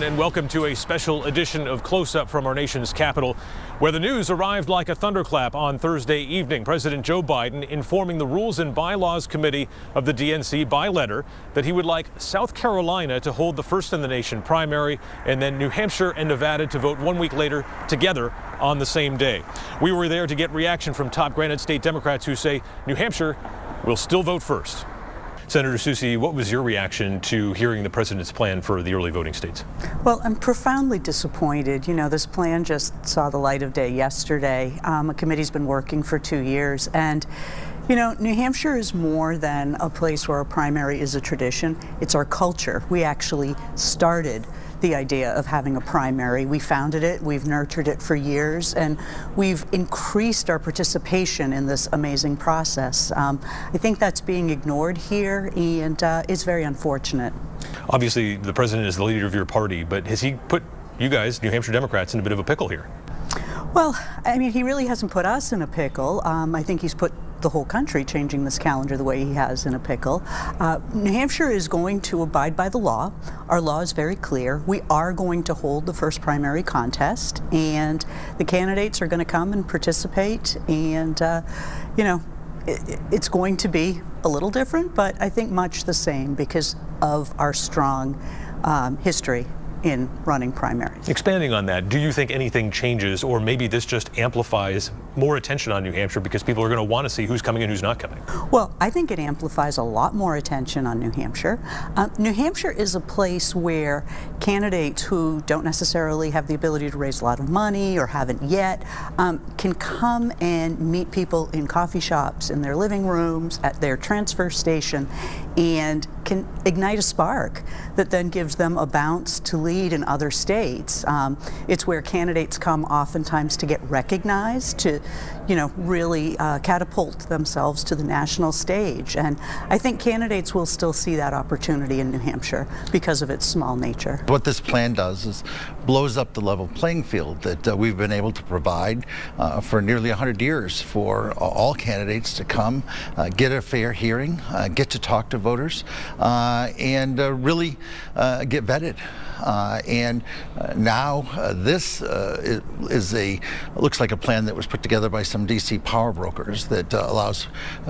afternoon and welcome to a special edition of Close Up from our nation's capital, where the news arrived like a thunderclap on Thursday evening. President Joe Biden informing the Rules and Bylaws Committee of the DNC by letter that he would like South Carolina to hold the first in the nation primary and then New Hampshire and Nevada to vote 1 week later together on the same day. We were there to get reaction from top Granite State Democrats who say New Hampshire will still vote first. Senator Soucy, what was your reaction to hearing the president's plan for the early voting states? Well, I'm profoundly disappointed. You know, this plan just saw the light of day yesterday. A committee's been working for 2 years, and you know, New Hampshire is more than a place where a primary is a tradition. It's our culture. We actually started the idea of having a primary. We founded it, we've nurtured it for years, and we've increased our participation in this amazing process. I think that's being ignored here, and it's very unfortunate. Obviously, the president is the leader of your party, but has he put you guys, New Hampshire Democrats, in a bit of a pickle here? Well, I mean, he really hasn't put us in a pickle. I think he's put the whole country changing this calendar the way he has in a pickle. New Hampshire is going to abide by the law. Our law is very clear. We are going to hold the first primary contest, and the candidates are going to come and participate, and you know, it's going to be a little different, but I think much the same because of our strong history in running primaries. Expanding on that, do you think anything changes, or maybe this just amplifies more attention on New Hampshire because people are going to want to see who's coming and who's not coming? Well, I think it amplifies a lot more attention on New Hampshire. New Hampshire is a place where candidates who don't necessarily have the ability to raise a lot of money or haven't yet can come and meet people in coffee shops, in their living rooms, at their transfer station, and can ignite a spark that then gives them a bounce to lead in other states. It's where candidates come oftentimes to get recognized, to, you know, really catapult themselves to the national stage. And I think candidates will still see that opportunity in New Hampshire because of its small nature. What this plan does is blows up the level playing field that we've been able to provide for nearly 100 years for all candidates to come, get a fair hearing, get to talk to voters, and really get vetted. And now this looks like a plan that was put together by some DC power brokers that allows,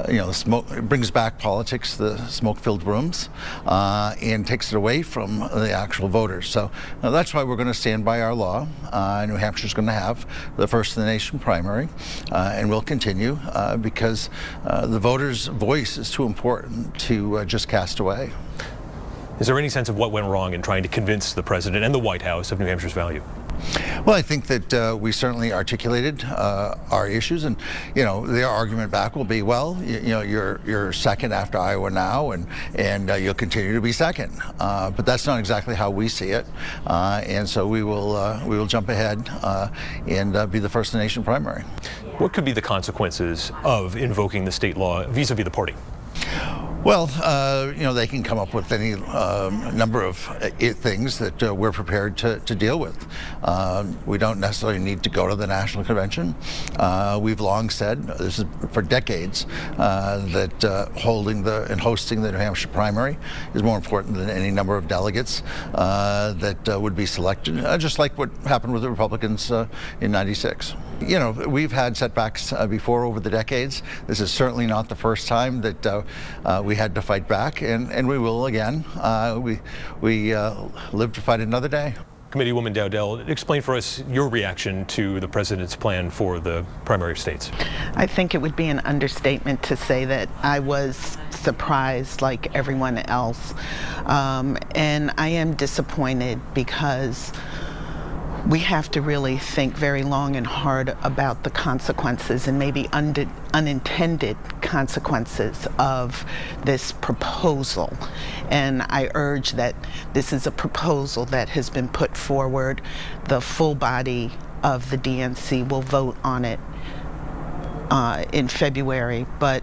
you know, smoke, it brings back politics, the smoke-filled rooms, and takes it away from the actual voters. So that's why we're going to stand by our law. New Hampshire's going to have the first in the nation primary, and we'll continue because the voters' voice is too important to just cast away. Is there any sense of what went wrong in trying to convince the president and the White House of New Hampshire's value? Well, I think that we certainly articulated our issues, and you know, their argument back will be, well, you know, you're second after Iowa now, and you'll continue to be second. But that's not exactly how we see it, and so we will jump ahead and be the first in the nation primary. What could be the consequences of invoking the state law vis-a-vis the party? Well, you know, they can come up with any number of things that we're prepared to deal with. We don't necessarily need to go to the National Convention. We've long said, this is for decades, that holding and hosting the New Hampshire primary is more important than any number of delegates that would be selected, just like what happened with the Republicans in '96. You know, we've had setbacks before over the decades. This is certainly not the first time that we had to fight back, and we will again. We live to fight another day. Committeewoman Dowdell, explain for us your reaction to the president's plan for the primary states. I think it would be an understatement to say that I was surprised like everyone else, and I am disappointed because we have to really think very long and hard about the consequences and maybe unintended consequences of this proposal. And I urge that this is a proposal that has been put forward. The full body of the DNC will vote on it in February, but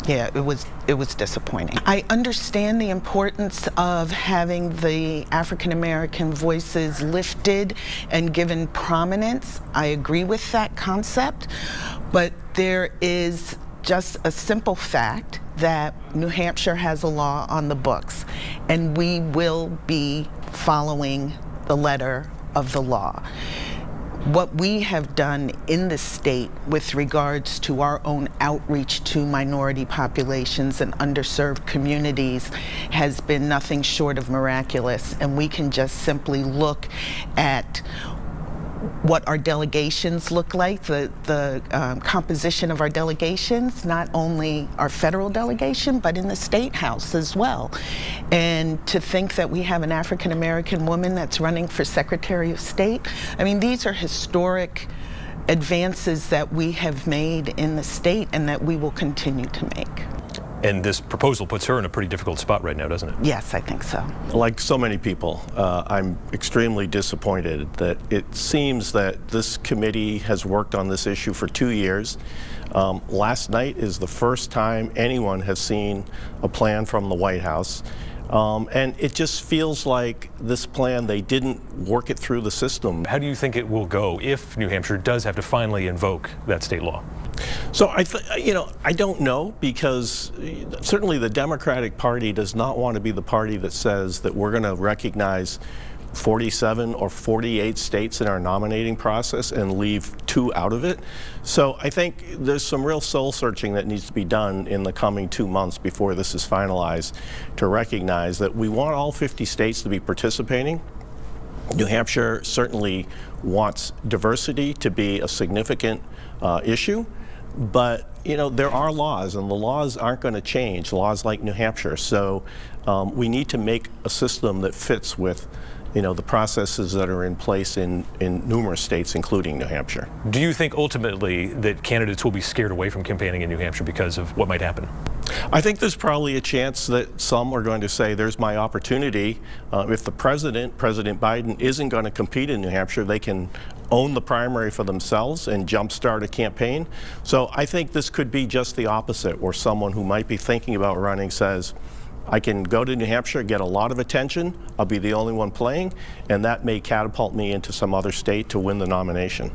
yeah, it was disappointing. I understand the importance of having the African American voices lifted and given prominence. I agree with that concept, but there is just a simple fact that New Hampshire has a law on the books, and we will be following the letter of the law. What we have done in the state with regards to our own outreach to minority populations and underserved communities has been nothing short of miraculous, and we can just simply look at what our delegations look like, the composition of our delegations, not only our federal delegation, but in the state house as well. And to think that we have an African American woman that's running for Secretary of State, I mean, these are historic advances that we have made in the state and that we will continue to make. And this proposal puts her in a pretty difficult spot right now, doesn't it? Yes, I think so. Like so many people, I'm extremely disappointed that it seems that this committee has worked on this issue for 2 years. Last night is the first time anyone has seen a plan from the White House. And it just feels like this plan, they didn't work it through the system. How do you think it will go if New Hampshire does have to finally invoke that state law? So I don't know, because certainly the Democratic Party does not want to be the party that says that we're going to recognize 47 or 48 states in our nominating process and leave 2 out of it. So I think there's some real soul searching that needs to be done in the coming 2 months before this is finalized, to recognize that we want all 50 states to be participating. New Hampshire certainly wants diversity to be a significant issue. But, there are laws, and the laws aren't going to change, laws like New Hampshire. So we need to make a system that fits with, the processes that are in place in numerous states, including New Hampshire. Do you think ultimately that candidates will be scared away from campaigning in New Hampshire because of what might happen? I think there's probably a chance that some are going to say, there's my opportunity. If the President Biden, isn't going to compete in New Hampshire, they can own the primary for themselves and jumpstart a campaign. So I think this could be just the opposite, where someone who might be thinking about running says, I can go to New Hampshire, get a lot of attention, I'll be the only one playing, and that may catapult me into some other state to win the nomination.